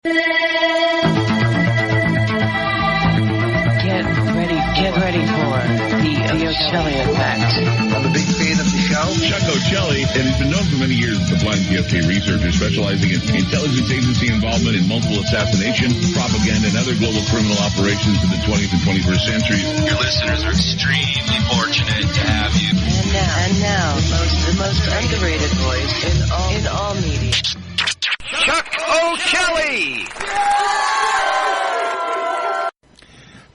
Get ready for the Ocelli effect. I'm a big fan of the show. Chuck Ocelli, and he's been known for many years as a blind PFK researcher specializing in intelligence agency involvement in multiple assassination, propaganda, and other global criminal operations in the 20th and 21st centuries. Your listeners are extremely fortunate to have you. And now, the most underrated voice in all media. Chuck Ocelli!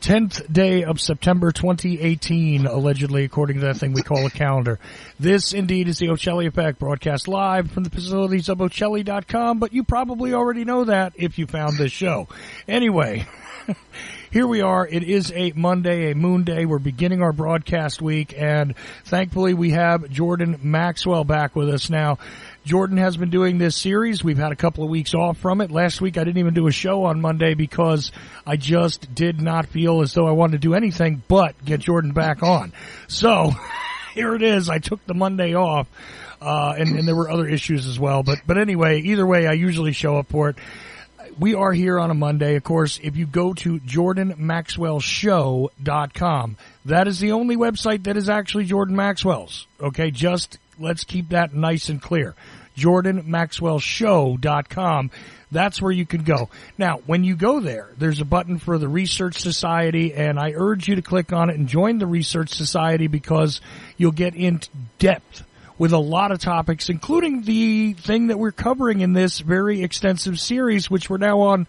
10th day of September 2018, allegedly, according to that thing we call a calendar. This, indeed, is the Ocelli Effect, broadcast live from the facilities of Ocelli.com, but you probably already know that if you found this show. Anyway, here we are. It is a Monday, a moon day. We're beginning our broadcast week, and thankfully we have Jordan Maxwell back with us now. Jordan has been doing this series. We've had a couple of weeks off from it. Last week I didn't even do a show on Monday because I just did not feel as though I wanted to do anything but get Jordan back on. So here it is. I took the Monday off, and there were other issues as well. But anyway, either way, I usually show up for it. We are here on a Monday. Of course, if you go to JordanMaxwellShow.com, that is the only website that is actually Jordan Maxwell's. Okay, just let's keep that nice and clear. JordanMaxwellShow.com. That's where you can go. Now, when you go there, there's a button for the Research Society, and I urge you to click on it and join the Research Society because you'll get into depth with a lot of topics, including the thing that we're covering in this very extensive series, which we're now on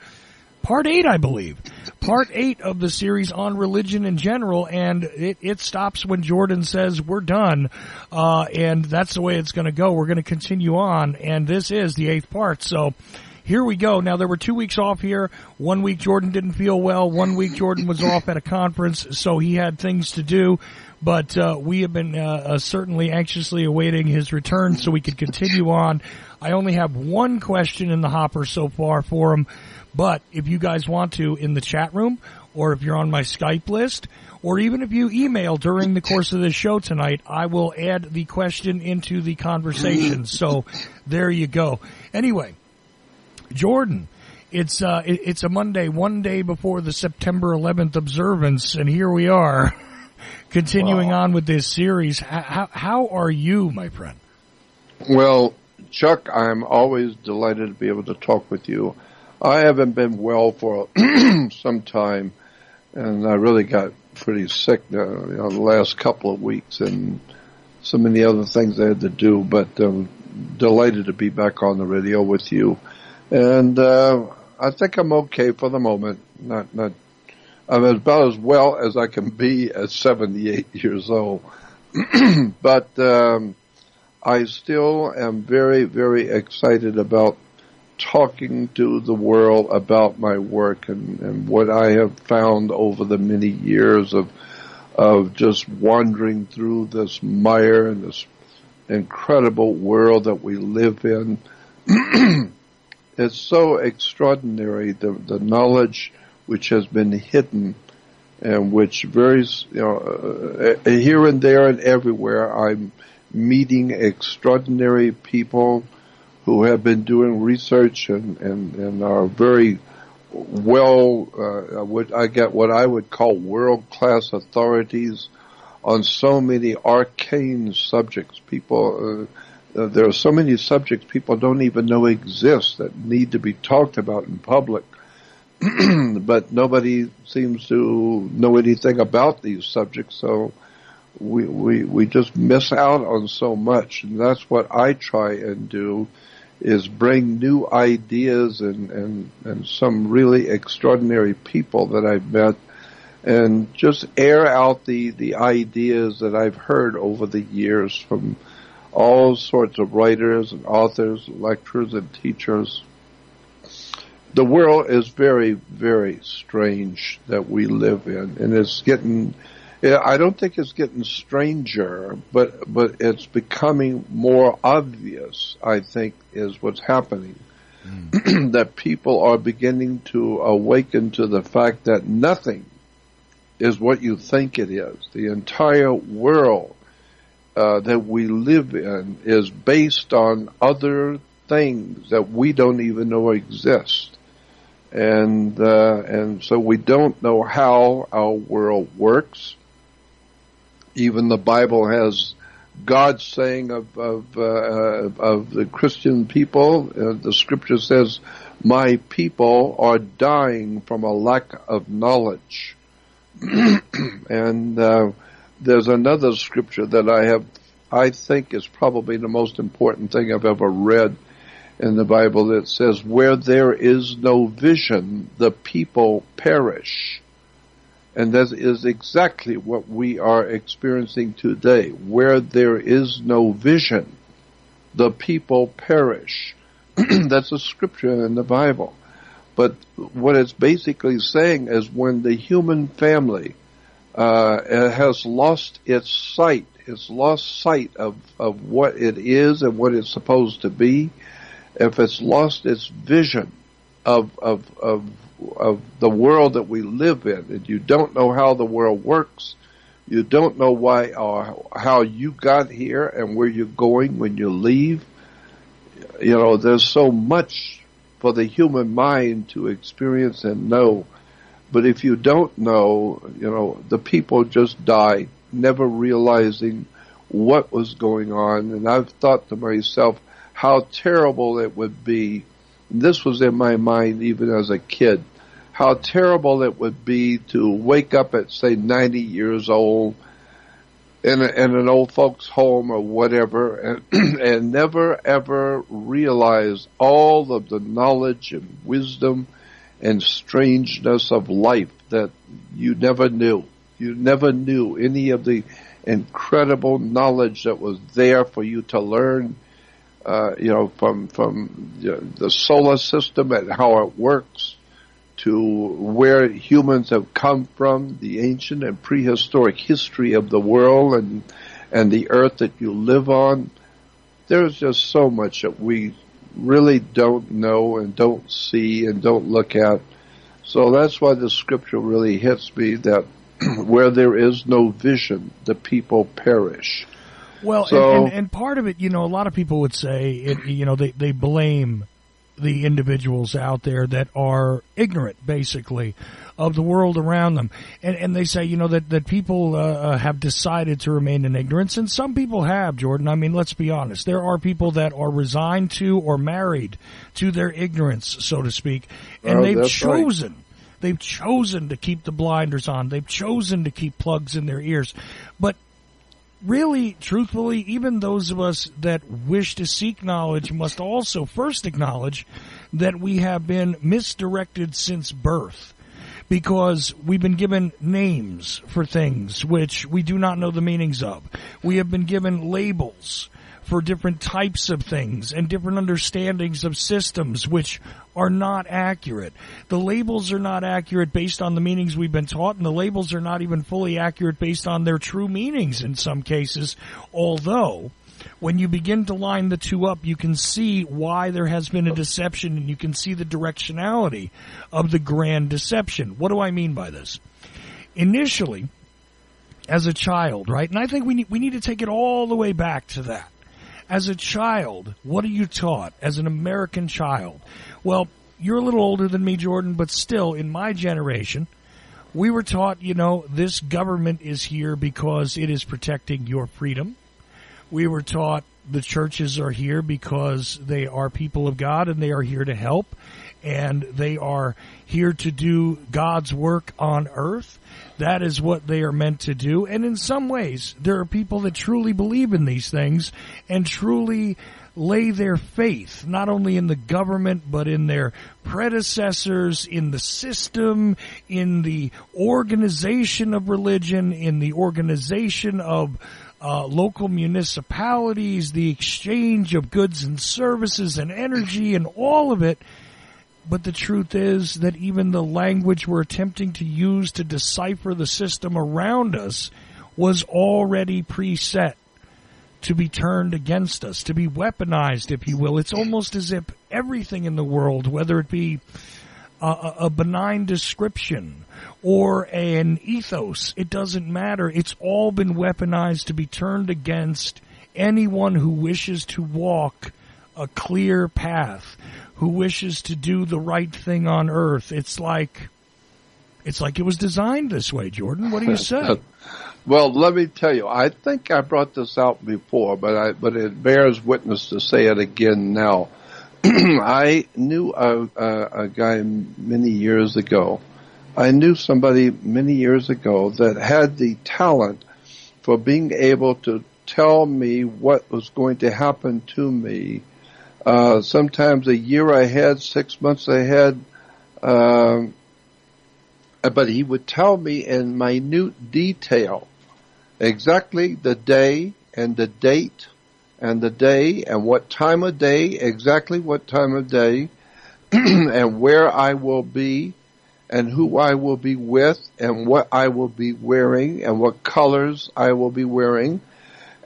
Part 8, I believe. Part 8 of the series on religion in general, and it stops when Jordan says we're done, and that's the way it's going to go. We're going to continue on, and this is the 8th part, so here we go. Now, there were 2 weeks off here. 1 week Jordan didn't feel well. 1 week Jordan was off at a conference, so he had things to do. But we have been certainly anxiously awaiting his return so we could continue on. I only have one question in the hopper so far for him. But if you guys want to, in the chat room, or if you're on my Skype list, or even if you email during the course of this show tonight, I will add the question into the conversation. So there you go. Anyway, Jordan, it's a Monday, one day before the September 11th observance, and here we are, continuing on with this series. How are you, my friend? Well, Chuck, I'm always delighted to be able to talk with you. I haven't been well for some time, and I really got pretty sick the last couple of weeks, and so many other things I had to do, but delighted to be back on the radio with you. And I think I'm okay for the moment. I'm about as well as I can be at 78 years old. But I still am very, very excited about talking to the world about my work and what I have found over the many years of just wandering through this mire and this incredible world that we live in. It's so extraordinary, the knowledge which has been hidden and which varies, here and there and everywhere. I'm meeting extraordinary people who have been doing research and are very well, what I would call world-class authorities on so many arcane subjects. There are so many subjects people don't even know exist that need to be talked about in public. But nobody seems to know anything about these subjects, so we just miss out on so much. And that's what I try and do, is bring new ideas and some really extraordinary people that I've met, and just air out the ideas that I've heard over the years from all sorts of writers and authors, lecturers and teachers. The world is very, very strange that we live in, and it's getting, I don't think it's getting stranger, but it's becoming more obvious, I think, is what's happening. That people are beginning to awaken to the fact that nothing is what you think it is. The entire world that we live in is based on other things that we don't even know exist. and so we don't know how our world works. Even the Bible has God saying of the Christian people, the Scripture says, "My people are dying from a lack of knowledge." And there's another Scripture that I think is probably the most important thing I've ever read in the Bible that says, "Where there is no vision, the people perish." And that is exactly what we are experiencing today. Where there is no vision, the people perish. That's a scripture in the Bible. But what it's basically saying is when the human family has lost its sight, it's lost sight of what it is and what it's supposed to be, if it's lost its vision of the world that we live in, and you don't know how the world works, you don't know why or how you got here and where you're going when you leave. You know, there's so much for the human mind to experience and know. But if you don't know, you know, the people just died, never realizing what was going on. And I've thought to myself how terrible it would be. This was in my mind even as a kid. How terrible it would be to wake up at, say, 90 years old in an old folks' home or whatever, and never ever realize all of the knowledge and wisdom and strangeness of life that you never knew. You never knew any of the incredible knowledge that was there for you to learn, you know, from the solar system and how it works, to where humans have come from, the ancient and prehistoric history of the world and the earth that you live on. There's just so much that we really don't know and don't see and don't look at. So that's why the scripture really hits me, that where there is no vision, the people perish. Well, so, and part of it, you know, a lot of people would say, you know, they blame the individuals out there that are ignorant, basically, of the world around them. And they say, you know, that people have decided to remain in ignorance, and some people have, Jordan. I mean, let's be honest. There are people that are resigned to or married to their ignorance, so to speak, and they've chosen. Right. They've chosen to keep the blinders on. They've chosen to keep plugs in their ears. But really, truthfully, even those of us that wish to seek knowledge must also first acknowledge that we have been misdirected since birth, because we've been given names for things which we do not know the meanings of. We have been given labels for different types of things and different understandings of systems which are not accurate. The labels are not accurate based on the meanings we've been taught, and the labels are not even fully accurate based on their true meanings in some cases, although when you begin to line the two up, you can see why there has been a deception, and you can see the directionality of the grand deception. What do I mean by this? Initially, as a child, right, and I think we need to take it all the way back to that. As a child, what are you taught as an American child? Well, you're a little older than me, Jordan, but still, in my generation, we were taught, you know, this government is here because it is protecting your freedom. We were taught the churches are here because they are people of God and they are here to help, and they are here to do God's work on earth. That is what they are meant to do. And in some ways, there are people that truly believe in these things and truly lay their faith, not only in the government, but in their predecessors, in the system, in the organization of religion, in the organization of local municipalities, the exchange of goods and services and energy and all of it. But the truth is that even the language we're attempting to use to decipher the system around us was already preset to be turned against us, to be weaponized, if you will. It's almost as if everything in the world, whether it be a benign description or an ethos, it doesn't matter. It's all been weaponized to be turned against anyone who wishes to walk a clear path, who wishes to do the right thing on earth. It's like it was designed this way, Jordan. What do you say? Well, let me tell you, I think I brought this out before, but it bears witness to say it again now. I knew a guy many years ago. I knew somebody many years ago that had the talent for being able to tell me what was going to happen to me, sometimes a year ahead, 6 months ahead, but he would tell me in minute detail exactly the day and the date and the day and what time of day, exactly what time of day, and where I will be and who I will be with and what I will be wearing and what colors I will be wearing,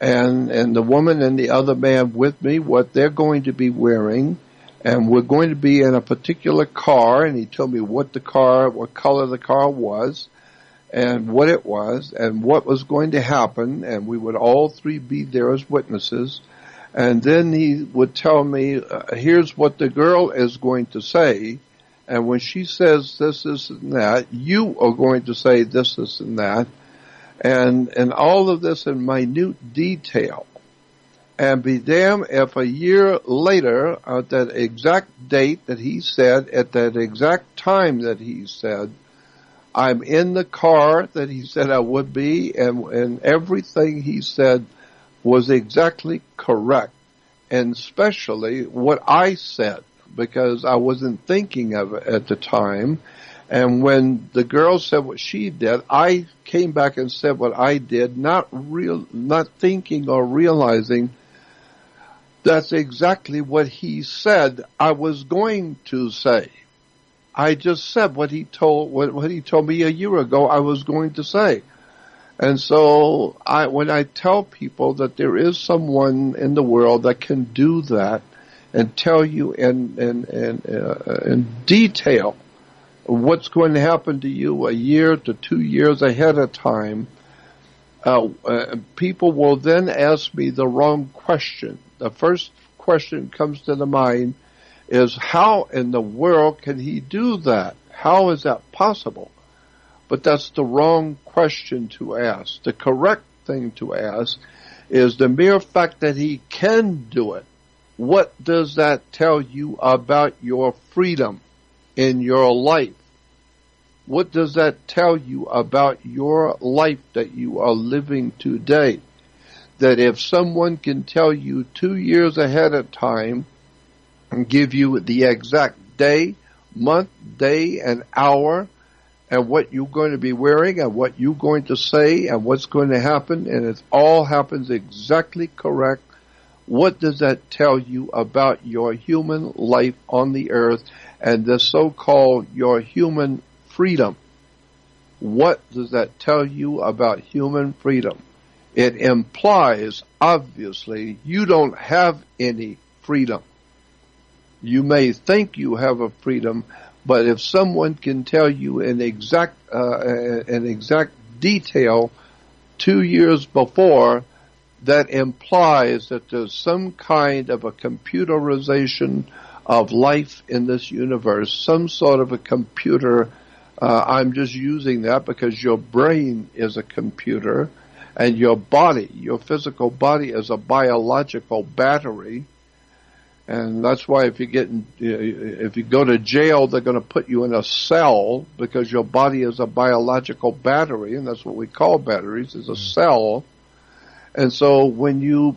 and the woman and the other man with me, what they're going to be wearing, and we're going to be in a particular car, and he told me what color the car was, and what it was, and what was going to happen, and we would all three be there as witnesses. And then he would tell me, here's what the girl is going to say, and when she says this, and that, you are going to say this, and that, and all of this in minute detail. And be damned if a year later, at that exact date that he said, at that exact time that he said, I'm in the car that he said I would be, and everything he said was exactly correct, and especially what I said, because I wasn't thinking of it at the time. And when the girl said what she did, I came back and said what I did, not thinking or realizing that's exactly what he said I was going to say. I just said what he told me a year ago I was going to say. And so when I tell people that there is someone in the world that can do that and tell you in detail what's going to happen to you a year to 2 years ahead of time, people will then ask me the wrong question. The first question comes to the mind is, how in the world can he do that? How is that possible? But that's the wrong question to ask. The correct thing to ask is the mere fact that he can do it. What does that tell you about your freedom in your life? What does that tell you about your life that you are living today? That if someone can tell you 2 years ahead of time and give you the exact day, month, day, and hour, and what you're going to be wearing, and what you're going to say, and what's going to happen, and it all happens exactly correct, what does that tell you about your human life on the earth and the so-called your human freedom? What does that tell you about human freedom? It implies, obviously, you don't have any freedom. You may think you have a freedom, but if someone can tell you in exact detail 2 years before, that implies that there's some kind of a computerization of life in this universe, some sort of a computer. I'm just using that because your brain is a computer, and your body, your physical body, is a biological battery. And that's why if you go to jail, they're going to put you in a cell, because your body is a biological battery, and that's what we call batteries, is a cell. And so when you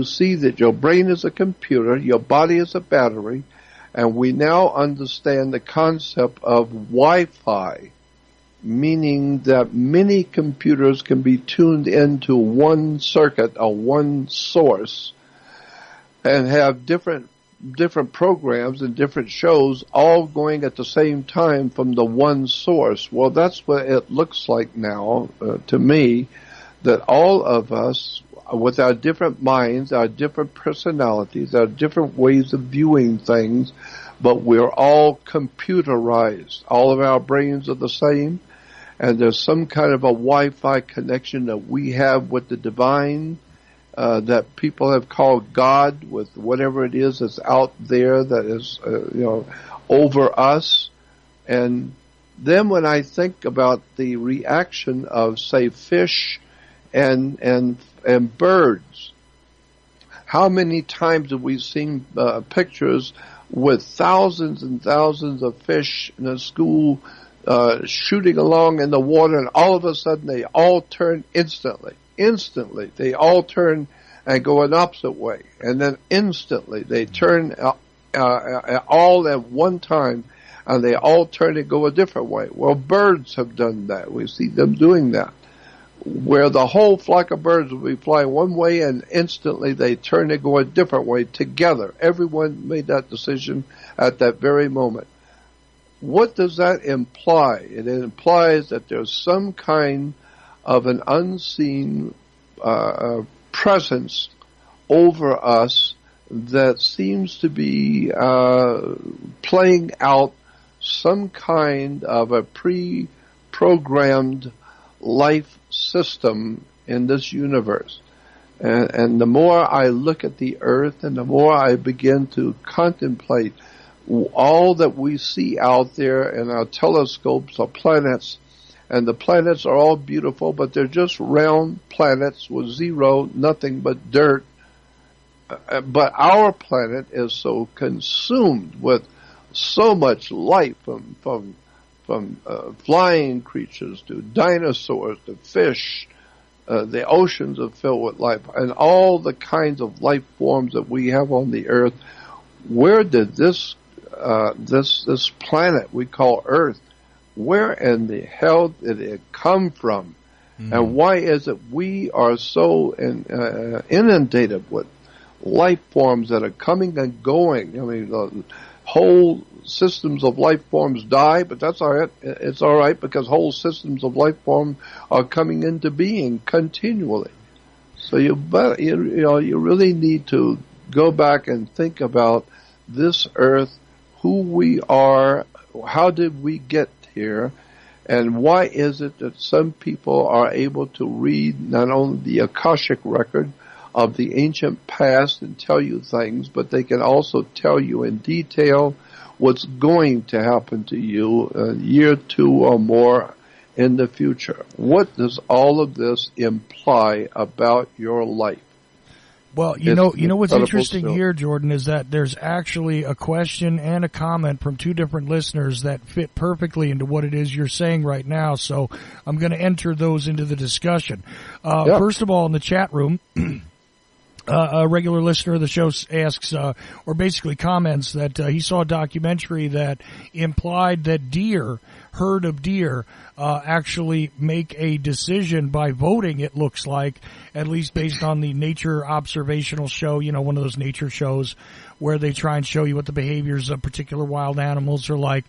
see that your brain is a computer, your body is a battery, and we now understand the concept of Wi-Fi, meaning that many computers can be tuned into one circuit or one source, and have different programs and different shows all going at the same time from the one source. Well, that's what it looks like now to me, that all of us, with our different minds, our different personalities, our different ways of viewing things, but we're all computerized. All of our brains are the same, and there's some kind of a Wi-Fi connection that we have with the divine, that people have called God, with whatever it is that's out there that is, over us. And then when I think about the reaction of, say, fish and birds, how many times have we seen pictures with thousands and thousands of fish in a school shooting along in the water, and all of a sudden they all turn instantly. Instantly, they all turn and go an opposite way, and then instantly they turn all at one time, and they all turn and go a different way. Well, birds have done that. We see them doing that, where the whole flock of birds will be flying one way, and instantly they turn and go a different way together. Everyone made that decision at that very moment. What does that imply? It implies that there's some kind of an unseen presence over us that seems to be playing out some kind of a pre-programmed life system in this universe. And the more I look at the earth and the more I begin to contemplate all that we see out there in our telescopes are planets, and the planets are all beautiful, but they're just round planets with nothing but dirt. But our planet is so consumed with so much life, from flying creatures to dinosaurs to fish. The oceans are filled with life, and all the kinds of life forms that we have on the earth. Where did this planet we call Earth, where in the hell did it come from? And why is it we are so inundated with life forms that are coming and going? I mean, the whole systems of life forms die, but that's all right. It's all right, because whole systems of life form are coming into being continually. So you really need to go back and think about this Earth, who we are, how did we get here, and why is it that some people are able to read not only the Akashic record of the ancient past and tell you things, but they can also tell you in detail what's going to happen to you a year, 2, or more in the future. What does all of this imply about your life? Well, you know what's interesting here, Jordan, is that there's actually a question and a comment from 2 different listeners that fit perfectly into what it is you're saying right now. So I'm going to enter those into the discussion. First of all, in the chat room, a regular listener of the show asks, or basically comments, that he saw a documentary that implied that herd of deer actually make a decision by voting, it looks like, at least based on the nature observational show, one of those nature shows where they try and show you what the behaviors of particular wild animals are like.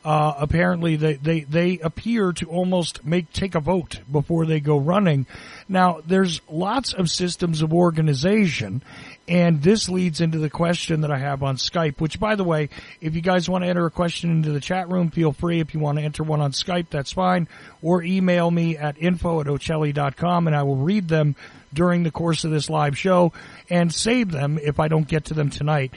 Apparently they appear to almost take a vote before they go running. Now, there's lots of systems of organization, and this leads into the question that I have on Skype, which, by the way, if you guys want to enter a question into the chat room, feel free. If you want to enter one on Skype, that's fine. Or email me at info@ocelli.com, and I will read them during the course of this live show and save them if I don't get to them tonight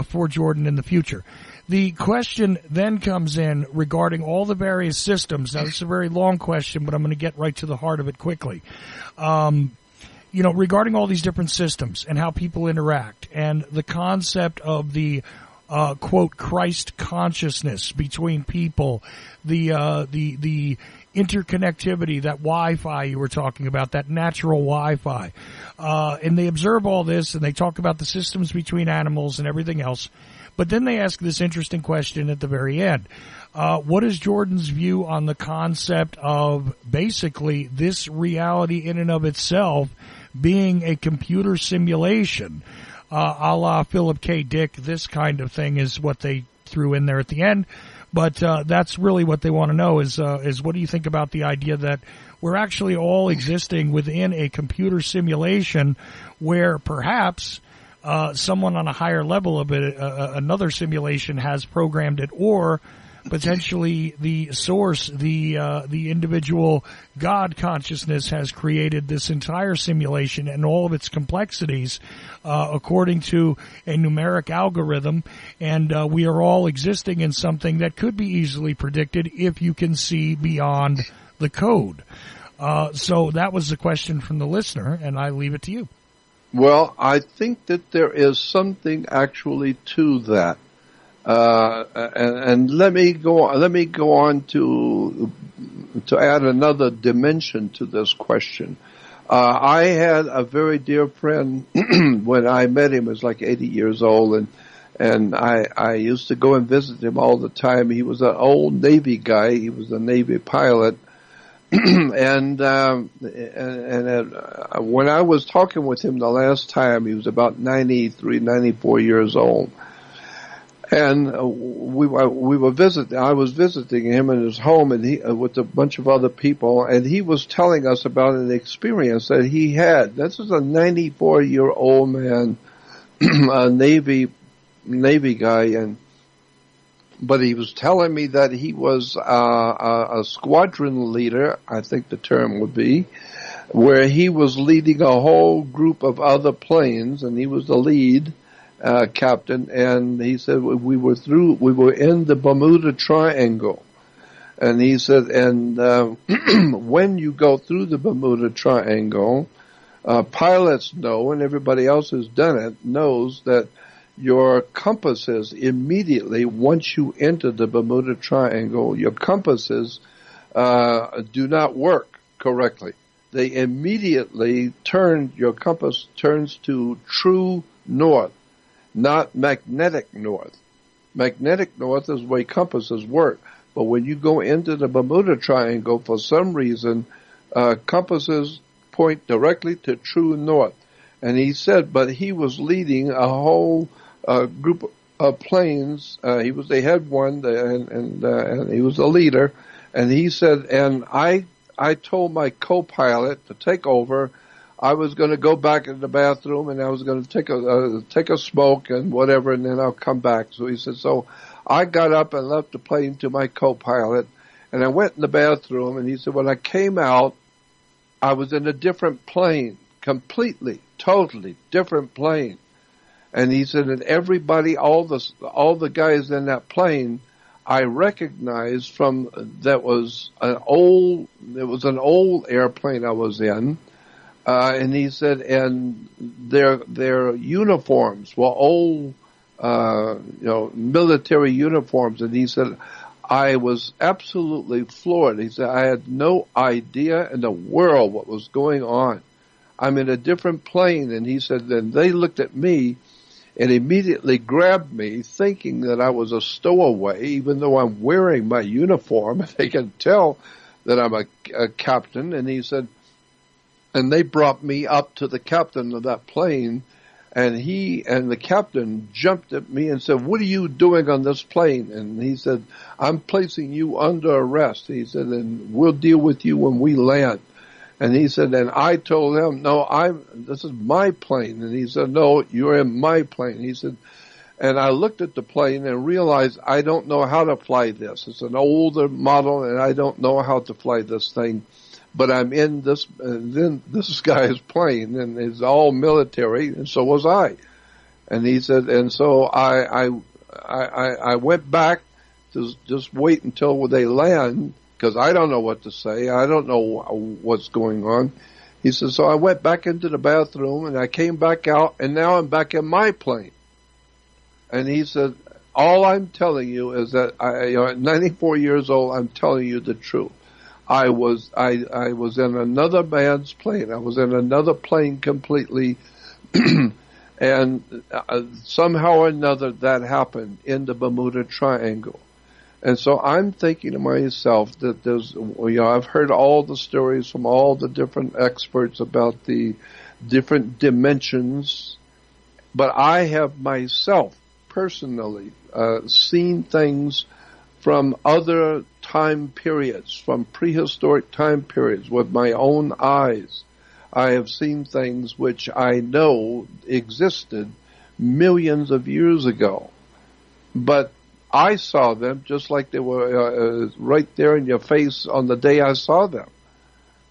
for Jordan in the future. The question then comes in regarding all the various systems. Now, this is a very long question, but I'm going to get right to the heart of it quickly. Regarding all these different systems and how people interact, and the concept of the quote Christ consciousness between people, the interconnectivity, that Wi-Fi you were talking about, that natural Wi-Fi, and they observe all this, and they talk about the systems between animals and everything else. But then they ask this interesting question at the very end. What is Jordan's view on the concept of basically this reality in and of itself being a computer simulation, a la Philip K. Dick? This kind of thing is what they threw in there at the end. But that's really what they want to know is what do you think about the idea that we're actually all existing within a computer simulation where perhaps someone on a higher level of it, another simulation has programmed it, or potentially the source, the individual God consciousness has created this entire simulation and all of its complexities according to a numeric algorithm, and we are all existing in something that could be easily predicted if you can see beyond the code. So that was the question from the listener, and I leave it to you. Well, I think that there is something actually to that. And let me go on to add another dimension to this question. I had a very dear friend when I met him. He was like 80 years old, and I used to go and visit him all the time. He was an old Navy guy. He was a Navy pilot. And when I was talking with him the last time, he was about 93, 94 years old. And we were visiting. I was visiting him in his home, and he with a bunch of other people, and he was telling us about an experience that he had. This is a 94-year-old man, a Navy guy, but he was telling me that he was a squadron leader, I think the term would be, where he was leading a whole group of other planes, and he was the lead captain. And he said we were in the Bermuda Triangle, and he said, and when you go through the Bermuda Triangle, pilots know, and everybody else who's done it knows, that your compasses immediately, once you enter the Bermuda Triangle, your compasses do not work correctly. They immediately your compass turns to true north, not magnetic north. Magnetic north is the way compasses work. But when you go into the Bermuda Triangle, for some reason, compasses point directly to true north. And he said, but he was leading a whole group of planes. He was the head one, and he was the leader. And he said, and I told my co-pilot to take over. I was going to go back in the bathroom, and I was going to take a smoke and whatever, and then I'll come back. So he said, so I got up and left the plane to my co-pilot, and I went in the bathroom. And he said, when I came out, I was in a different plane, completely, totally different plane. And he said, and everybody, all the guys in that plane, I recognized from it was an old airplane I was in. And he said, and their uniforms were old, military uniforms. And he said, I was absolutely floored. He said, I had no idea in the world what was going on. I'm in a different plane. And he said, then they looked at me and immediately grabbed me, thinking that I was a stowaway, even though I'm wearing my uniform. They can tell that I'm a captain. And he said, and they brought me up to the captain of that plane, and the captain jumped at me and said, what are you doing on this plane? And he said, I'm placing you under arrest. He said, and we'll deal with you when we land. And he said, and I told him, no, this is my plane. And he said, no, you're in my plane. He said, and I looked at the plane and realized I don't know how to fly this. It's an older model, and I don't know how to fly this thing. But I'm in this guy's plane, and it's all military, and so was I. And he said, and so I went back to just wait until they land, because I don't know what to say. I don't know what's going on. He said, so I went back into the bathroom, and I came back out, and now I'm back in my plane. And he said, all I'm telling you is that at 94 years old, I'm telling you the truth. I was in another man's plane. I was in another plane completely, and somehow or another that happened in the Bermuda Triangle. And so I'm thinking to myself that I've heard all the stories from all the different experts about the different dimensions, but I have myself personally seen things from other time periods, from prehistoric time periods, with my own eyes. I have seen things which I know existed millions of years ago. But I saw them just like they were right there in your face on the day I saw them.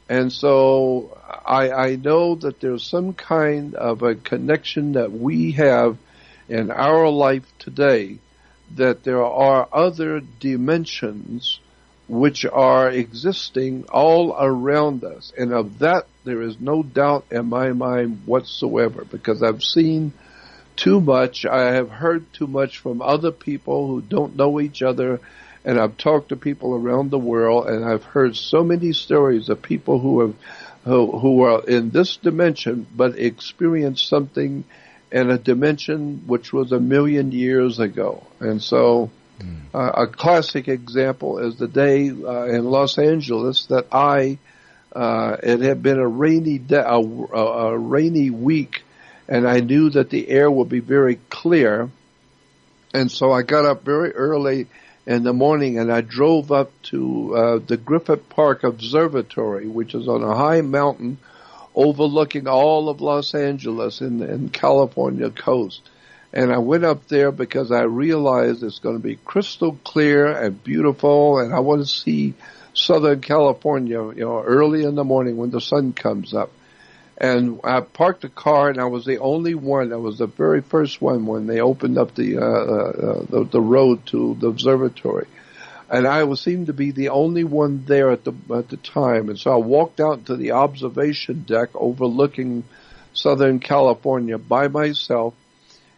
And so I know that there's some kind of a connection that we have in our life today, that there are other dimensions which are existing all around us. And of that, there is no doubt in my mind whatsoever, because I've seen too much. I have heard too much from other people who don't know each other, and I've talked to people around the world, and I've heard so many stories of people who are in this dimension but experienced something in a dimension which was 1,000,000 years ago. And so a classic example is the day in Los Angeles that it had been a rainy day, a rainy week, and I knew that the air would be very clear. And so I got up very early in the morning, and I drove up to the Griffith Park Observatory, which is on a high mountain overlooking all of Los Angeles in California coast. And I went up there because I realized it's going to be crystal clear and beautiful, and I want to see Southern California, early in the morning when the sun comes up. And I parked the car, and I was the only one. I was the very first one when they opened up the road to the observatory, and I seemed to be the only one there at the time. And so I walked out to the observation deck overlooking Southern California by myself,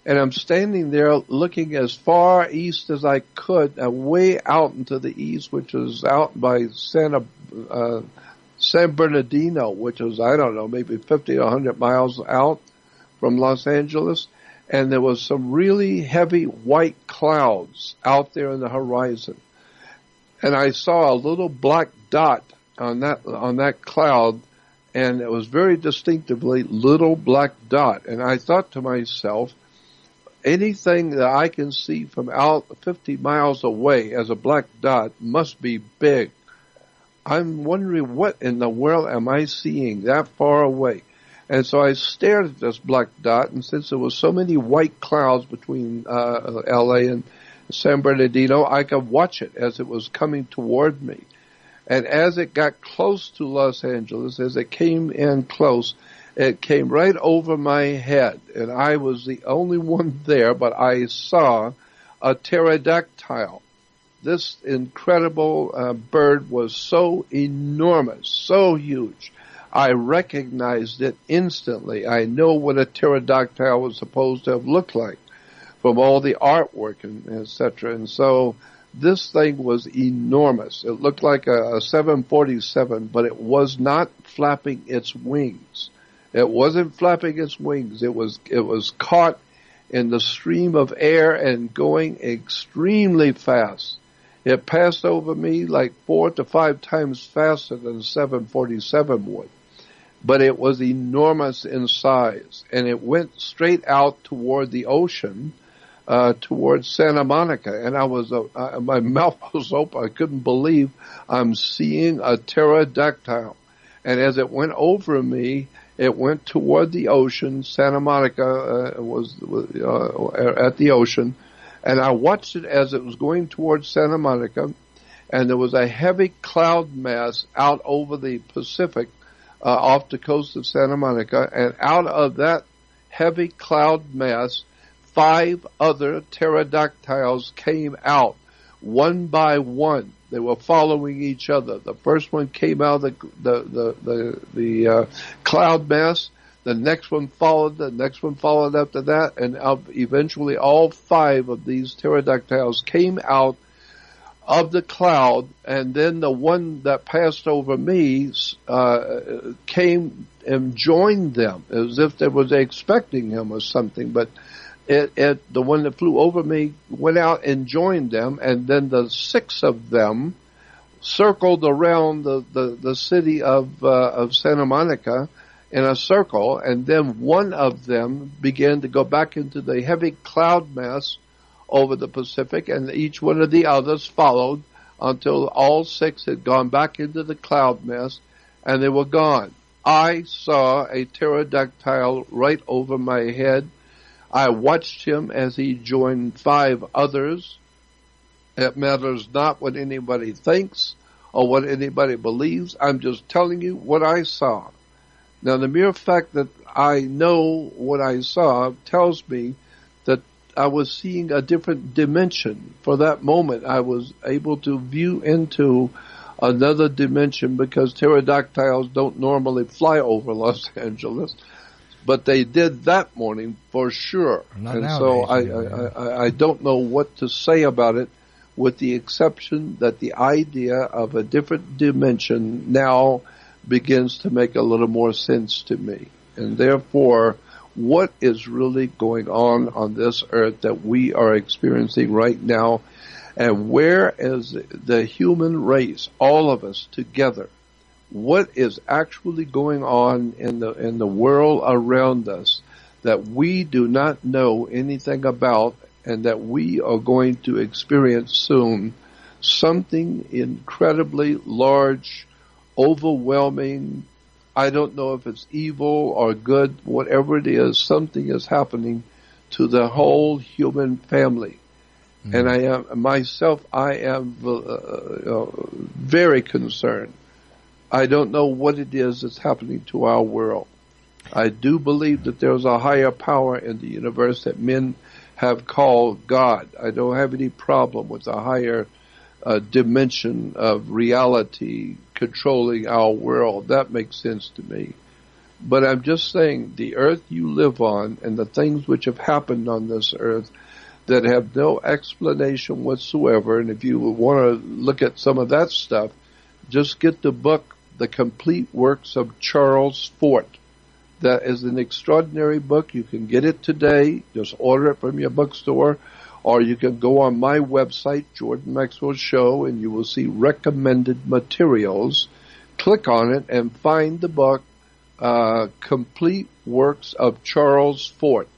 and I'm standing there looking as far east as I could, way out into the east, which is out by San Bernardino, which is, I don't know, maybe 50 to 100 miles out from Los Angeles. And there was some really heavy white clouds out there in the horizon. And I saw a little black dot on that cloud, and it was very distinctively little black dot. And I thought to myself, anything that I can see from out 50 miles away as a black dot must be big. I'm wondering, what in the world am I seeing that far away? And so I stared at this black dot, and since there was so many white clouds between L.A. and San Bernardino, I could watch it as it was coming toward me. And as it got close to Los Angeles, as it came in close, it came right over my head, and I was the only one there, but I saw a pterodactyl. This incredible bird was so enormous, so huge. I recognized it instantly. I know what a pterodactyl was supposed to have looked like from all the artwork and etc. And so this thing was enormous. It looked like a 747, but it was not flapping its wings. It wasn't flapping its wings. It was caught in the stream of air and going extremely fast. It passed over me like 4 to 5 times faster than a 747 would. But it was enormous in size, and it went straight out toward the ocean, towards Santa Monica. And my mouth was open. I couldn't believe I'm seeing a pterodactyl. And as it went over me, it went toward the ocean. Santa Monica was at the ocean. And I watched it as it was going towards Santa Monica, and there was a heavy cloud mass out over the Pacific off the coast of Santa Monica, and out of that heavy cloud mass, 5 other pterodactyls came out, one by one. They were following each other. The first one came out of the cloud mass. The next one followed, the next one followed after that, and eventually all 5 of these pterodactyls came out of the cloud, and then the one that passed over me came and joined them, as if they was expecting him or something, but the one that flew over me went out and joined them, and then the 6 of them circled around the city of Santa Monica in a circle, and then one of them began to go back into the heavy cloud mass over the Pacific, and each one of the others followed until all 6 had gone back into the cloud mass, and they were gone. I saw a pterodactyl right over my head. I watched him as he joined 5 others, It matters not what anybody thinks or what anybody believes. I'm just telling you what I saw. Now, the mere fact that I know what I saw tells me that I was seeing a different dimension. For that moment, I was able to view into another dimension because pterodactyls don't normally fly over Los Angeles, but they did that morning for sure. Not and nowadays, so I don't know what to say about it, with the exception that the idea of a different dimension now begins to make a little more sense to me. And therefore, what is really going on this earth that we are experiencing right now, and where is the human race, all of us together? What is actually going on in the world around us that we do not know anything about, and that we are going to experience soon? Something incredibly large, overwhelming. I don't know if it's evil or good, whatever it is, something is happening to the whole human family. And I am very concerned. I don't know what it is that's happening to our world. I do believe that there's a higher power in the universe that men have called God. I don't have any problem with a higher dimension of reality controlling our world. That makes sense to me. But I'm just saying, the earth you live on and the things which have happened on this earth that have no explanation whatsoever, and if you want to look at some of that stuff, just get the book, The Complete Works of Charles Fort. That is an extraordinary book. You can get it today. Just order it from your bookstore. Or you can go on my website, Jordan Maxwell Show, and you will see recommended materials. Click on it and find the book, Complete Works of Charles Fort.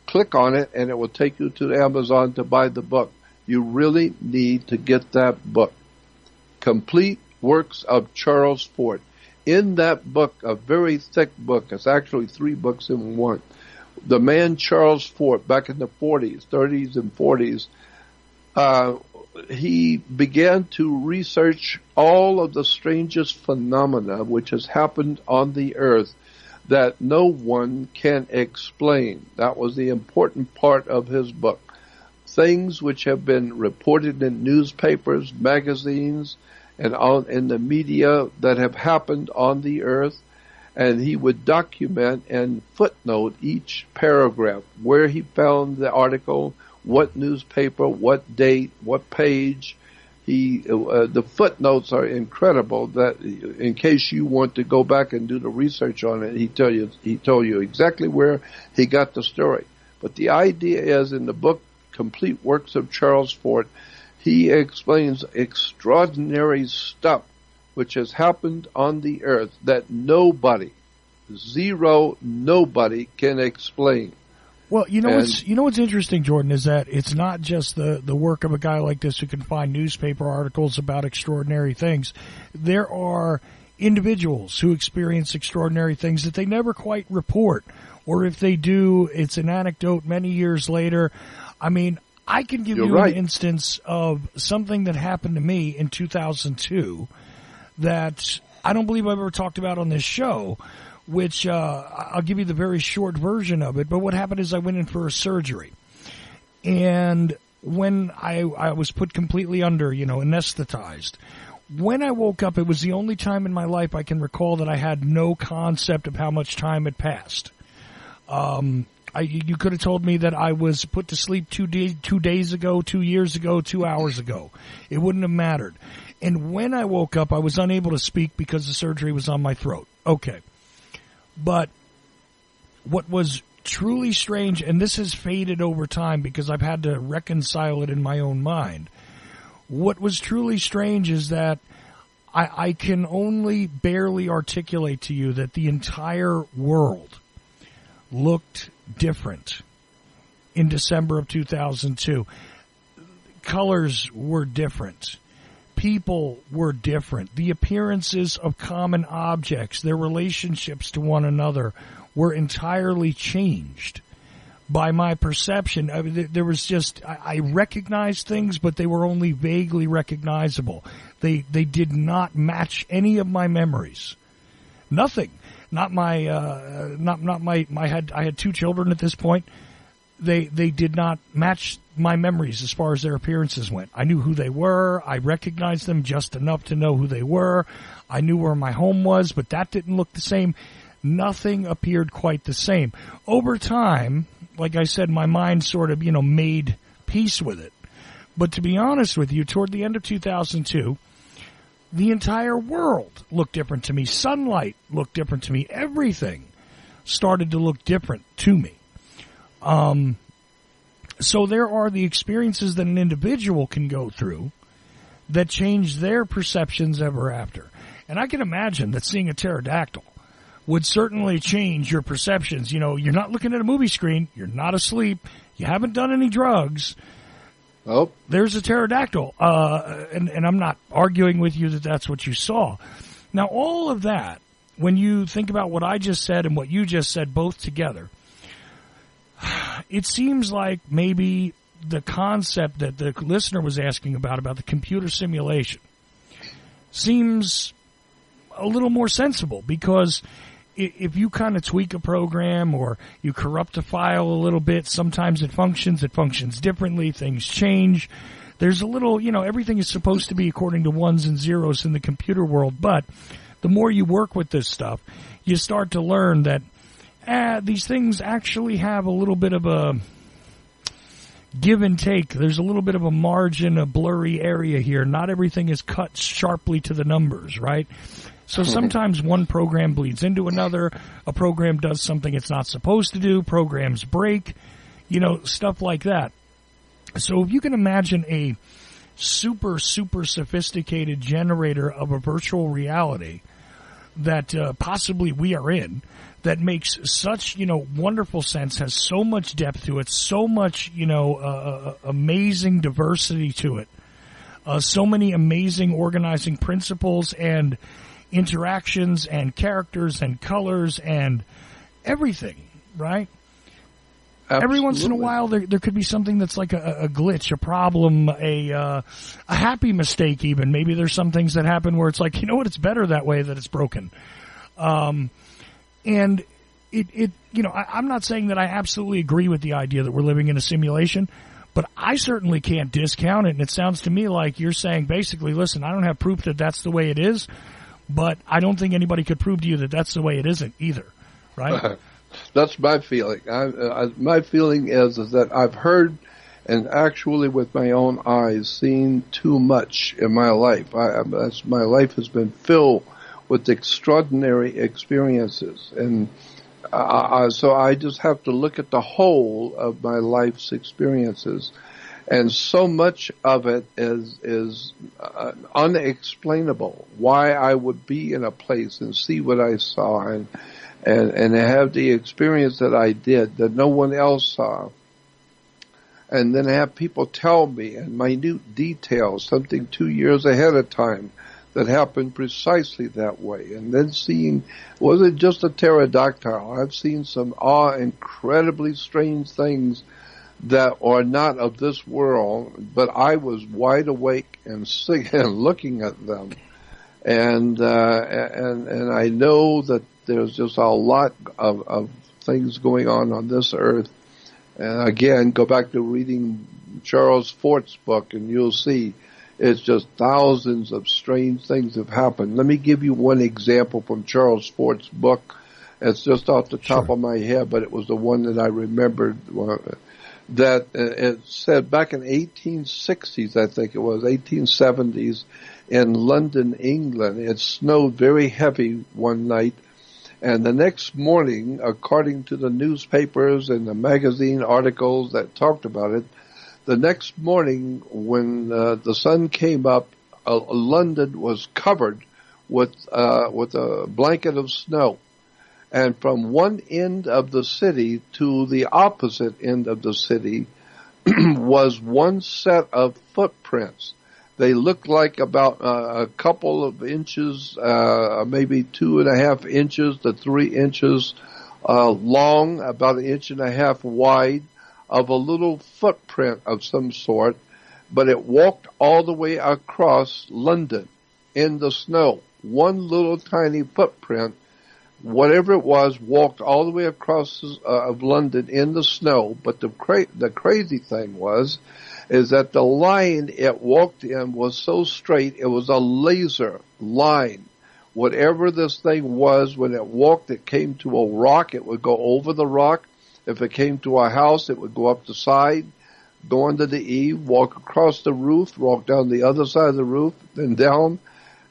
Click on it and it will take you to Amazon to buy the book. You really need to get that book. Complete Works of Charles Fort. In that book, a very thick book, it's actually 3 books in one, the man Charles Fort, back in the 40s, 30s and 40s, he began to research all of the strangest phenomena which has happened on the earth that no one can explain. That was the important part of his book. Things which have been reported in newspapers, magazines, and in the media that have happened on the earth, and he would document and footnote each paragraph, where he found the article, what newspaper, what date, what page. The footnotes are incredible. That in case you want to go back and do the research on it, he told you exactly where he got the story. But the idea is, in the book Complete Works of Charles Fort, he explains extraordinary stuff which has happened on the earth that nobody can explain. Well, what's interesting, Jordan, is that it's not just the work of a guy like this who can find newspaper articles about extraordinary things. There are individuals who experience extraordinary things that they never quite report, or if they do, it's an anecdote many years later. I mean, I can give you an instance of something that happened to me in 2002 that I don't believe I've ever talked about on this show, which I'll give you the very short version of it. But what happened is I went in for a surgery. And when I was put completely under, anesthetized, when I woke up, it was the only time in my life I can recall that I had no concept of how much time had passed. You could have told me that I was put to sleep 2 days ago, 2 years ago, 2 hours ago. It wouldn't have mattered. And when I woke up, I was unable to speak because the surgery was on my throat. Okay. But what was truly strange, and this has faded over time because I've had to reconcile it in my own mind. What was truly strange is that I can only barely articulate to you that the entire world looked different in December of 2002. Colors were different. People were different. The appearances of common objects, their relationships to one another, were entirely changed. by my perception. I mean, there was just, I recognized things, but they were only vaguely recognizable. They did not match any of my memories. Nothing. Not my, I had 2 children at this point. They did not match my memories as far as their appearances went. I knew who they were. I recognized them just enough to know who they were. I knew where my home was, but that didn't look the same. Nothing appeared quite the same. Over time, like I said, my mind sort of, made peace with it. But to be honest with you, toward the end of 2002, the entire world looked different to me. Sunlight looked different to me. Everything started to look different to me. So there are the experiences that an individual can go through that change their perceptions ever after. And I can imagine that seeing a pterodactyl would certainly change your perceptions. You're not looking at a movie screen. You're not asleep. You haven't done any drugs. Oh, there's a pterodactyl. And I'm not arguing with you that that's what you saw. Now, all of that, when you think about what I just said and what you just said both together, it seems like maybe the concept that the listener was asking about the computer simulation, seems a little more sensible, because if you kind of tweak a program or you corrupt a file a little bit, sometimes it functions differently, things change. There's a little, everything is supposed to be according to ones and zeros in the computer world, but the more you work with this stuff, you start to learn that these things actually have a little bit of a give and take. There's a little bit of a margin, a blurry area here. Not everything is cut sharply to the numbers, right? So sometimes one program bleeds into another. A program does something it's not supposed to do. Programs break, stuff like that. So if you can imagine a super, super sophisticated generator of a virtual reality that possibly we are in, that makes such, wonderful sense, has so much depth to it, so much, amazing diversity to it, so many amazing organizing principles and interactions and characters and colors and everything, right? Absolutely. Every once in a while, there could be something that's like a glitch, a problem, a happy mistake even. Maybe there's some things that happen where it's like, it's better that way, that it's broken. And I'm not saying that I absolutely agree with the idea that we're living in a simulation, but I certainly can't discount it. And it sounds to me like you're saying basically, listen, I don't have proof that that's the way it is, but I don't think anybody could prove to you that that's the way it isn't either, right? That's my feeling. My feeling is that I've heard and actually with my own eyes seen too much in my life. My life has been filled with extraordinary experiences, and so I just have to look at the whole of my life's experiences, and so much of it is unexplainable. Why I would be in a place and see what I saw and have the experience that I did that no one else saw, and then have people tell me in minute details something 2 years ahead of time that happened precisely that way. And then seeing, wasn't just a pterodactyl. I've seen some incredibly strange things that are not of this world, but I was wide awake and looking at them. And I know that there's just a lot of things going on this earth. And again, go back to reading Charles Fort's book and you'll see it's just thousands of strange things have happened. Let me give you one example from Charles Fort's book. It's just off the top of my head, but it was the one that I remembered. That it said back in 1860s, I think it was, 1870s, in London, England, it snowed very heavy one night. And the next morning, according to the newspapers and the magazine articles that talked about it, the next morning when the sun came up, London was covered with a blanket of snow. And from one end of the city to the opposite end of the city was one set of footprints. They looked like about a couple of inches, maybe 2.5 inches to 3 inches long, about an inch and a half wide, of a little footprint of some sort, but it walked all the way across London in the snow. One little tiny footprint, whatever it was, walked all the way across of London in the snow. But the crazy thing is that the line it walked in was so straight, it was a laser line. Whatever this thing was, when it walked, it came to a rock, it would go over the rock. If it came to a house, it would go up the side, go under the eave, walk across the roof, walk down the other side of the roof, then down.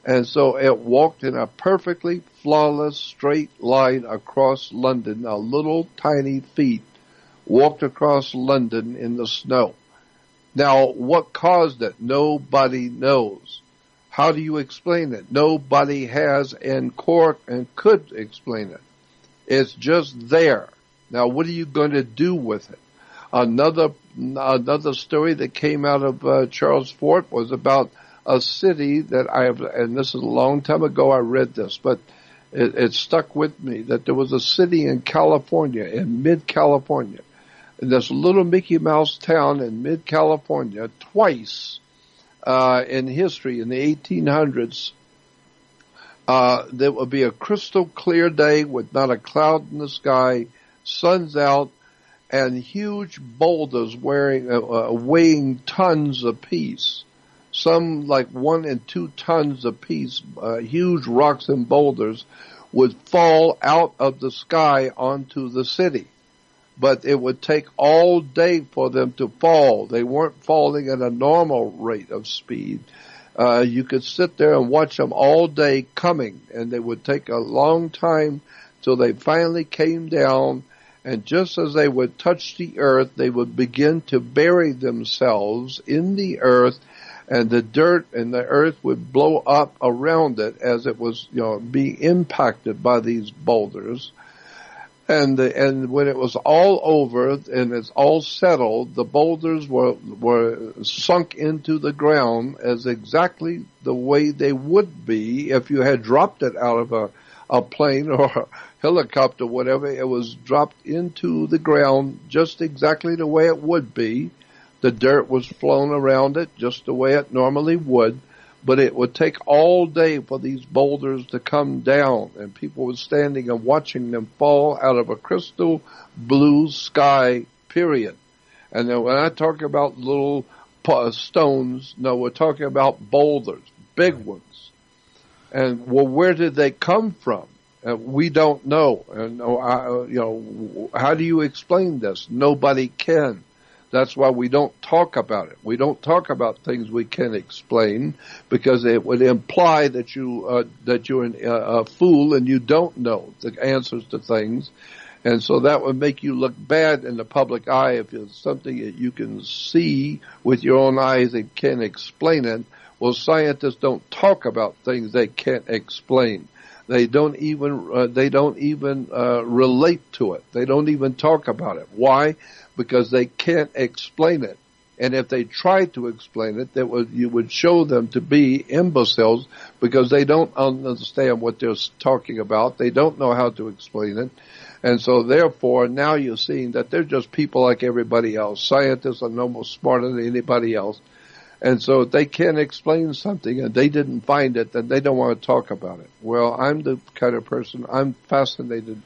And so it walked in a perfectly flawless straight line across London, a little tiny feet walked across London in the snow. Now, what caused it? Nobody knows. How do you explain it? Nobody has and could explain it. It's just there. Now, what are you going to do with it? Another story that came out of Charles Fort was about a city that and this is a long time ago I read this, but it stuck with me, that there was a city in California, in mid-California, in this little Mickey Mouse town in mid-California, twice in history, in the 1800s, there would be a crystal clear day with not a cloud in the sky, sun's out, and huge boulders weighing tons apiece. Some like 1 and 2 tons apiece, huge rocks and boulders would fall out of the sky onto the city. But it would take all day for them to fall. They weren't falling at a normal rate of speed. You could sit there and watch them all day coming, and they would take a long time till they finally came down. And just as they would touch the earth, they would begin to bury themselves in the earth, and the dirt and the earth would blow up around it as it was, being impacted by these boulders. And when it was all over and it's all settled, the boulders were sunk into the ground as exactly the way they would be if you had dropped it out of a plane or a helicopter, whatever. It was dropped into the ground just exactly the way it would be. The dirt was flown around it just the way it normally would, but it would take all day for these boulders to come down, and people were standing and watching them fall out of a crystal blue sky, period. And then when I talk about little stones, no, we're talking about boulders, big ones. And well, where did they come from? We don't know. And how do you explain this? Nobody can. That's why we don't talk about it. We don't talk about things we can explain, because it would imply that you're a fool and you don't know the answers to things. And so that would make you look bad in the public eye if it's something that you can see with your own eyes and can explain it. Well, scientists don't talk about things they can't explain. They don't even relate to it. They don't even talk about it. Why? Because they can't explain it. And if they tried to explain it, you would show them to be imbeciles, because they don't understand what they're talking about. They don't know how to explain it. And so therefore, now you're seeing that they're just people like everybody else. Scientists are no more smarter than anybody else. And so if they can't explain something and they didn't find it, then they don't want to talk about it. Well, I'm the kind of person, I'm fascinated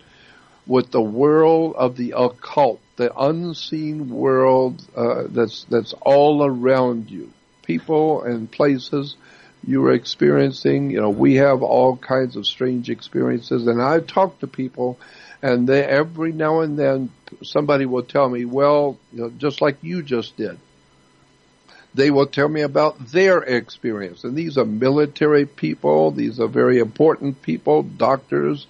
with the world of the occult, the unseen world that's all around you. People and places you are experiencing. We have all kinds of strange experiences. And I talk to people, and every now and then somebody will tell me, well, just like you just did. They will tell me about their experience. And these are military people. These are very important people, doctors.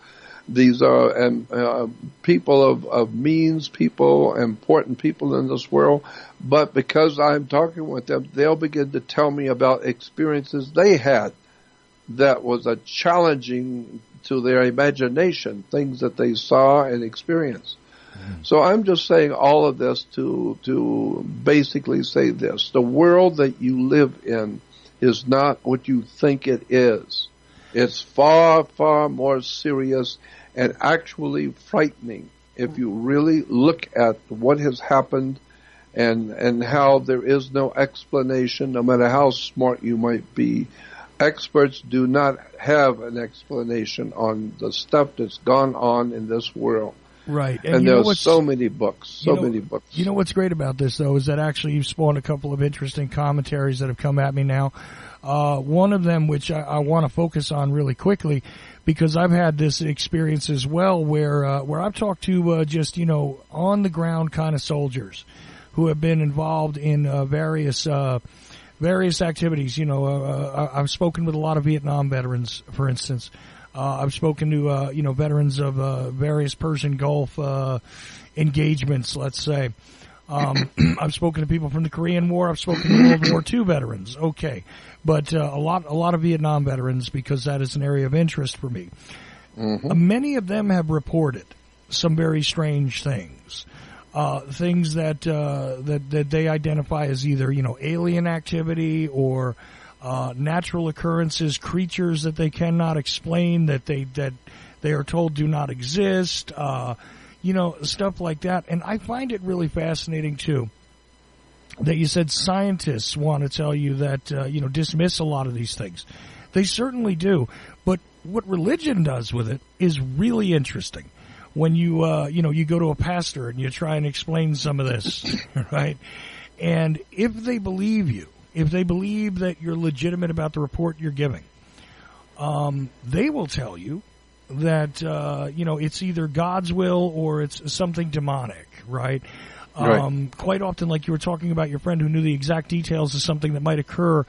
These are people of means, important people in this world. But because I'm talking with them, they'll begin to tell me about experiences they had that was challenging to their imagination, things that they saw and experienced. So I'm just saying all of this to basically say this. The world that you live in is not what you think it is. It's far, far more serious, and actually frightening if you really look at what has happened and how there is no explanation, no matter how smart you might be. Experts do not have an explanation on the stuff that's gone on in this world. Right. And there are so many books, many books. You know what's great about this, though, is that actually you've spawned a couple of interesting commentaries that have come at me now. One of them, which I want to focus on really quickly, because I've had this experience as well, where I've talked to just on the ground kind of soldiers who have been involved in various activities. I've spoken with a lot of Vietnam veterans, for instance. I've spoken to veterans of various Persian Gulf engagements, let's say. I've spoken to people from the Korean War. I've spoken to World War II veterans. Okay, but a lot of Vietnam veterans, because that is an area of interest for me. Mm-hmm. Many of them have reported some very strange things, things that they identify as either alien activity or natural occurrences, creatures that they cannot explain, that they are told do not exist. Stuff like that. And I find it really fascinating, too, that you said scientists want to tell you that, dismiss a lot of these things. They certainly do. But what religion does with it is really interesting. When you go to a pastor and you try and explain some of this, right? And if they believe you, if they believe that you're legitimate about the report you're giving, they will tell you that, it's either God's will or it's something demonic, right? Right. Quite often, like you were talking about your friend who knew the exact details of something that might occur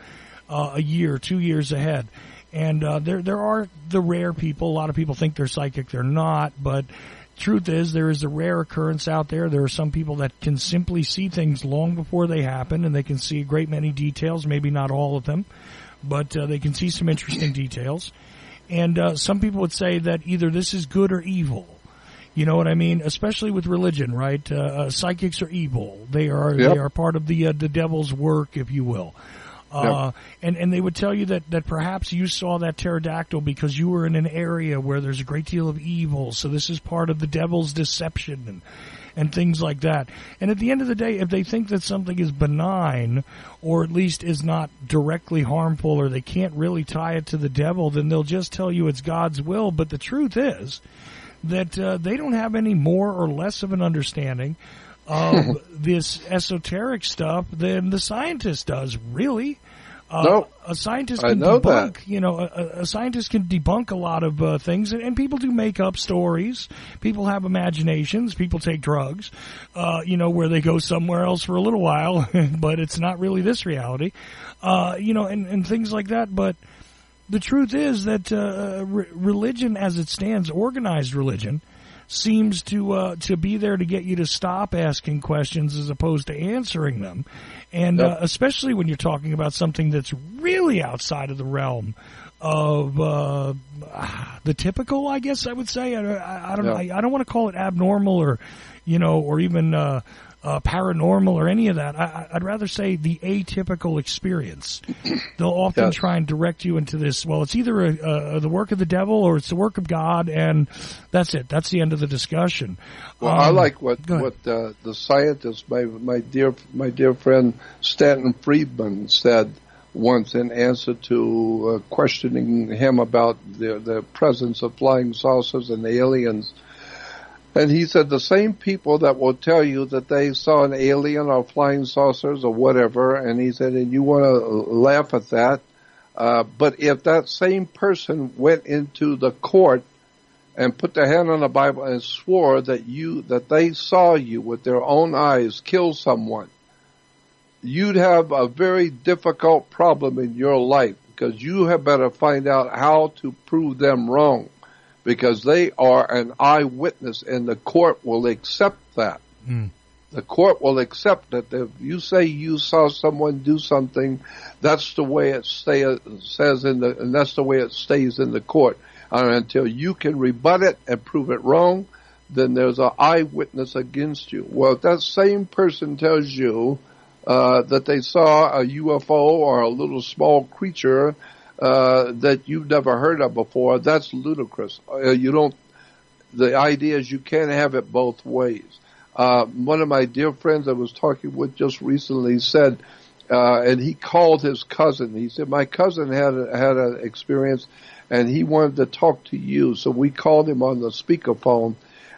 a year, 2 years ahead. And there are the rare people. A lot of people think they're psychic. They're not. But truth is, there is a rare occurrence out there. There are some people that can simply see things long before they happen, and they can see a great many details, maybe not all of them, but they can see some interesting details. And some people would say that either this is good or evil. You know what I mean? Especially with religion, right? Psychics are evil. They are part of the devil's work, if you will. And they would tell you that perhaps you saw that pterodactyl because you were in an area where there's a great deal of evil. So this is part of the devil's deception and things like that. And at the end of the day, if they think that something is benign or at least is not directly harmful or they can't really tie it to the devil, then they'll just tell you it's God's will. But the truth is that they don't have any more or less of an understanding of this esoteric stuff than the scientist does, really. No, a scientist can a scientist can debunk a lot of things, and people do make up stories. People have imaginations. People take drugs, where they go somewhere else for a little while, but it's not really this reality, and things like that. But the truth is that religion, as it stands, organized religion, seems to be there to get you to stop asking questions as opposed to answering them. And especially when you're talking about something that's really outside of the realm of the typical, I guess I would say. I don't know. I don't want to call it abnormal or even paranormal or any of that. I'd rather say the atypical experience. They'll often try and direct you into this. Well, it's either the work of the devil or it's the work of God, and that's it. That's the end of the discussion. Well, I like what the scientist, my dear friend Stanton Friedman, said once in answer to questioning him about the presence of flying saucers and aliens. And he said the same people that will tell you that they saw an alien or flying saucers or whatever, and he said, and you want to laugh at that, but if that same person went into the court and put their hand on the Bible and swore that they saw you with their own eyes kill someone, you'd have a very difficult problem in your life, because you had better find out how to prove them wrong. Because they are an eyewitness, and the court will accept that. Mm. The court will accept that if you say you saw someone do something, that's the way it and that's the way it stays in the court. And until you can rebut it and prove it wrong, then there's an eyewitness against you. Well, if that same person tells you that they saw a UFO or a little small creature that you've never heard of before, that's ludicrous. the idea is you can't have it both ways. One of my dear friends I was talking with just recently said, and he called his cousin. He said, my cousin had an experience, and he wanted to talk to you. So we called him on the speakerphone,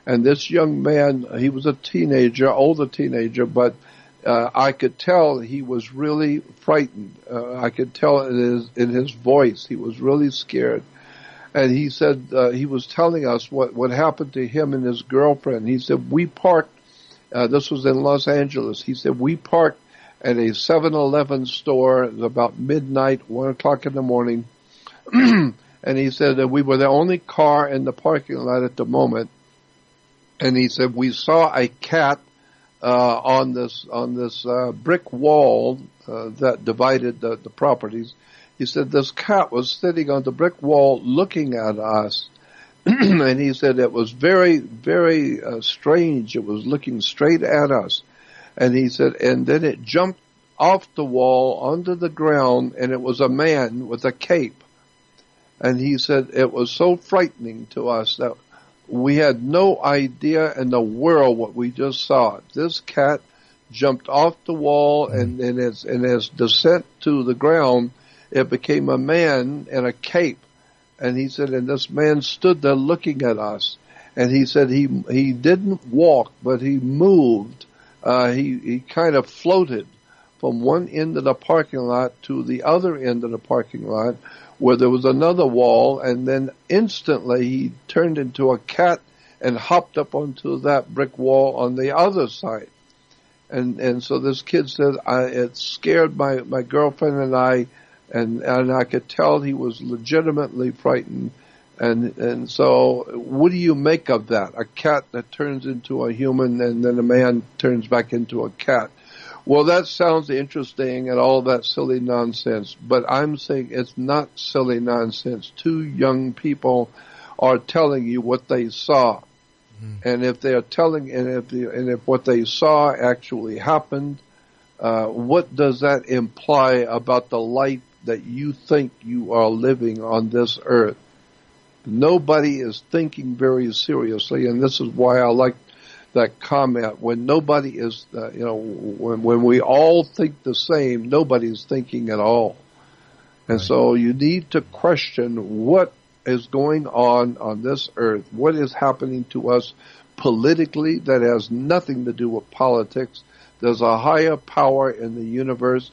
and this young man, he was a teenager, older teenager, but I could tell he was really frightened. I could tell in his voice he was really scared. And he said he was telling us what happened to him and his girlfriend. He said, we parked, this was in Los Angeles. He said, we parked at a 7-Eleven store. It was about midnight, 1 o'clock in the morning. And he said that we were the only car in the parking lot at the moment. And he said, we saw a cat on this brick wall that divided the properties. He said this cat was sitting on the brick wall looking at us. And he said it was very, very strange. It was looking straight at us. And he said, and then it jumped off the wall onto the ground, and it was a man with a cape. And he said it was so frightening to us that we had no idea in the world what we just saw. This cat jumped off the wall, and in its descent to the ground, it became a man in a cape. And he said, and this man stood there looking at us. And he said he didn't walk, but he moved. He kind of floated from one end of the parking lot to the other end of the parking lot, where there was another wall, and then instantly he turned into a cat and hopped up onto that brick wall on the other side. And so this kid said, it scared my girlfriend and I, and I could tell he was legitimately frightened. And so what do you make of that? A cat that turns into a human, and then a man turns back into a cat. Well, that sounds interesting and all that silly nonsense, but I'm saying it's not silly nonsense. Two young people are telling you what they saw. And if they're telling, and if what they saw actually happened, what does that imply about the life that you think you are living on this earth? Nobody is thinking very seriously, and this is why I like that comment. When nobody is, when we all think the same, nobody's thinking at all. And right. So you need to question what is going on this earth, what is happening to us politically that has nothing to do with politics. There's a higher power in the universe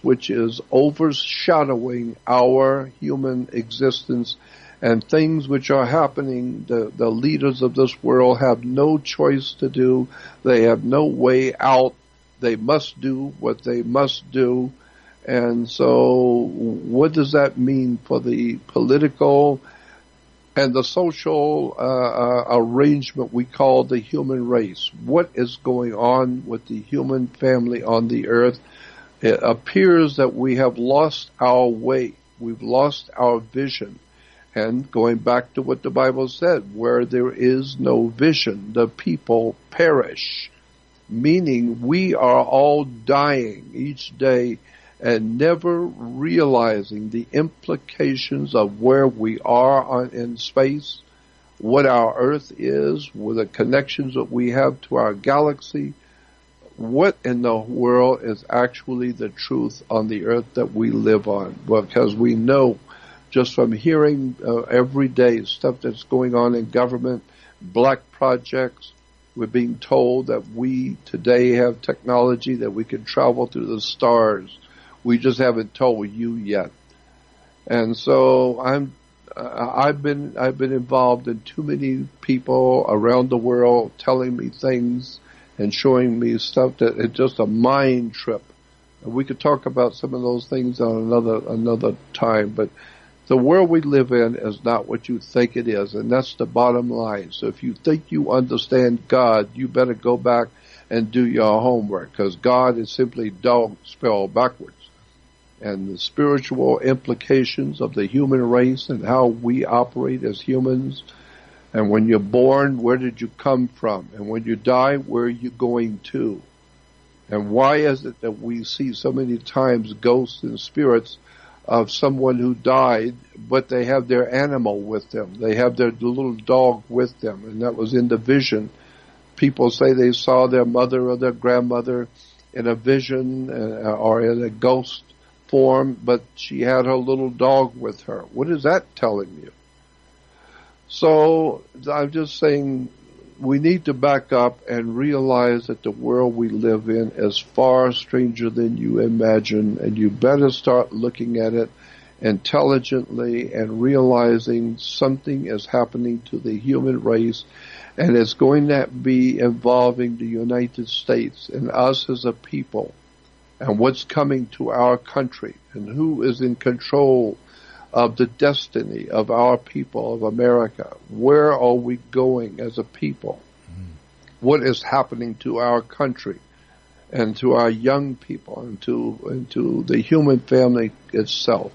which is overshadowing our human existence, and things which are happening, the leaders of this world have no choice to do. They have no way out. They must do what they must do. And so what does that mean for the political and the social arrangement we call the human race? What is going on with the human family on the earth? It appears that we have lost our way. We've lost our vision. And going back to what the Bible said, where there is no vision, the people perish. Meaning we are all dying each day and never realizing the implications of where we are in space, what our Earth is, with the connections that we have to our galaxy. What in the world is actually the truth on the earth that we live on? Because we know just from hearing every day stuff that's going on in government, black projects, we're being told that we today have technology that we can travel through the stars. We just haven't told you yet. And so I've been involved in too many people around the world telling me things and showing me stuff that it's just a mind trip. And we could talk about some of those things on another time, but the world we live in is not what you think it is, and that's the bottom line. So if you think you understand God, you better go back and do your homework, because God is simply dog spelled backwards. And the spiritual implications of the human race and how we operate as humans. And when you're born, where did you come from? And when you die, where are you going to? And why is it that we see so many times ghosts and spirits of someone who died, but they have their animal with them. They have their little dog with them, and that was in the vision. People say they saw their mother or their grandmother in a vision or in a ghost form, but she had her little dog with her. What is that telling you? So I'm just saying we need to back up and realize that the world we live in is far stranger than you imagine, and you better start looking at it intelligently and realizing something is happening to the human race, and it's going to be involving the United States and us as a people, and what's coming to our country, and who is in control of the destiny of our people, of America. Where are we going as a people? What is happening to our country and to our young people and to the human family itself?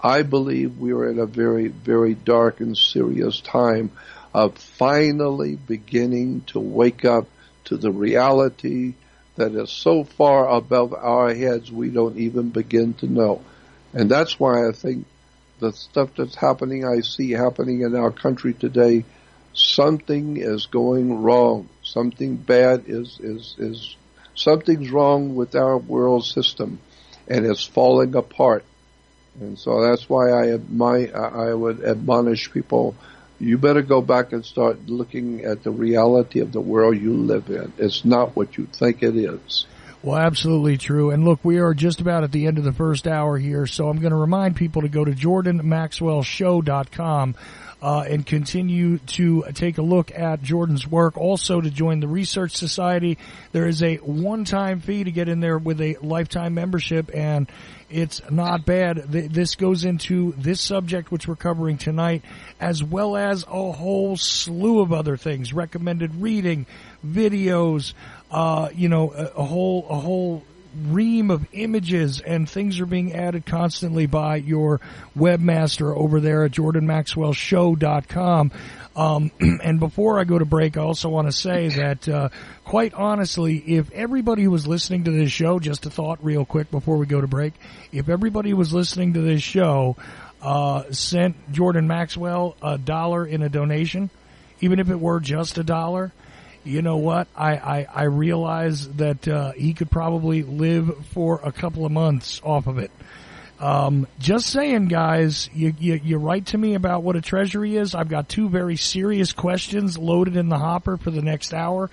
I believe we are in a very, very dark and serious time of finally beginning to wake up to the reality that is so far above our heads we don't even begin to know. And that's why I think the stuff that's happening, I see happening in our country today, something is going wrong. Something bad something's wrong with our world system, and it's falling apart. And so that's why I would admonish people, you better go back and start looking at the reality of the world you live in. It's not what you think it is. Well, absolutely true. And look, we are just about at the end of the first hour here, so I'm going to remind people to go to JordanMaxwellShow.com and continue to take a look at Jordan's work. Also, to join the Research Society, there is a one-time fee to get in there with a lifetime membership, and it's not bad. This goes into this subject, which we're covering tonight, as well as a whole slew of other things, recommended reading, videos, a whole ream of images, and things are being added constantly by your webmaster over there at JordanMaxwellShow.com. And before I go to break, I also want to say that, quite honestly, if everybody who was listening to this show, just a thought real quick before we go to break, if everybody who was listening to this show sent Jordan Maxwell $1 in a donation, even if it were just $1, you know what? I realize that he could probably live for a couple of months off of it. Just saying, guys, you write to me about what a treasury is. I've got two very serious questions loaded in the hopper for the next hour,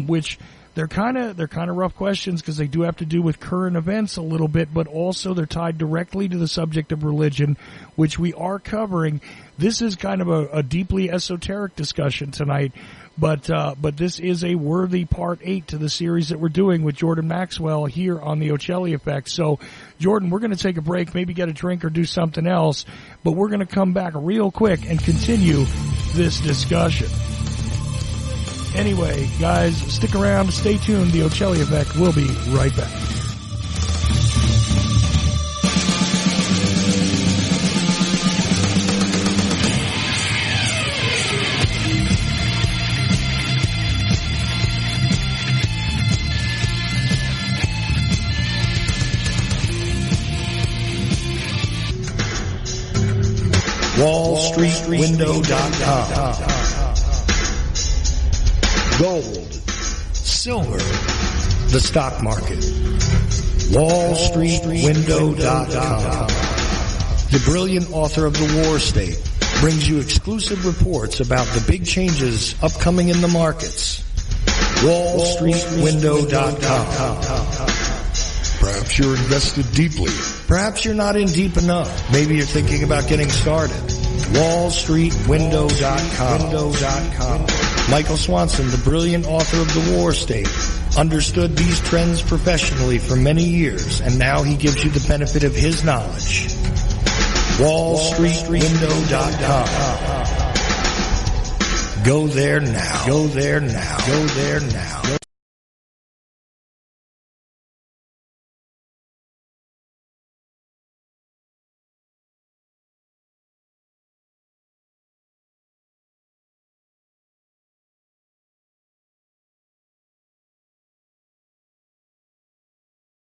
which they're kind of rough questions because they do have to do with current events a little bit, but also they're tied directly to the subject of religion, which we are covering. This is kind of a deeply esoteric discussion tonight, but this is a worthy part 8 to the series that we're doing with Jordan Maxwell here on the Ocelli Effect. So, Jordan, we're going to take a break, maybe get a drink or do something else, but we're going to come back real quick and continue this discussion. Anyway, guys, stick around, stay tuned. The Ocelli Effect will be right back. WallStreetWindow.com. Gold, silver, the stock market. WallStreetWindow.com. The brilliant author of The War State brings you exclusive reports about the big changes upcoming in the markets. WallStreetWindow.com. Perhaps you're invested deeply. Perhaps you're not in deep enough. Maybe you're thinking about getting started. WallStreetWindow.com. Michael Swanson, the brilliant author of The War State, understood these trends professionally for many years, and now he gives you the benefit of his knowledge. WallStreetWindow.com. Go there now. Go there now. Go there now.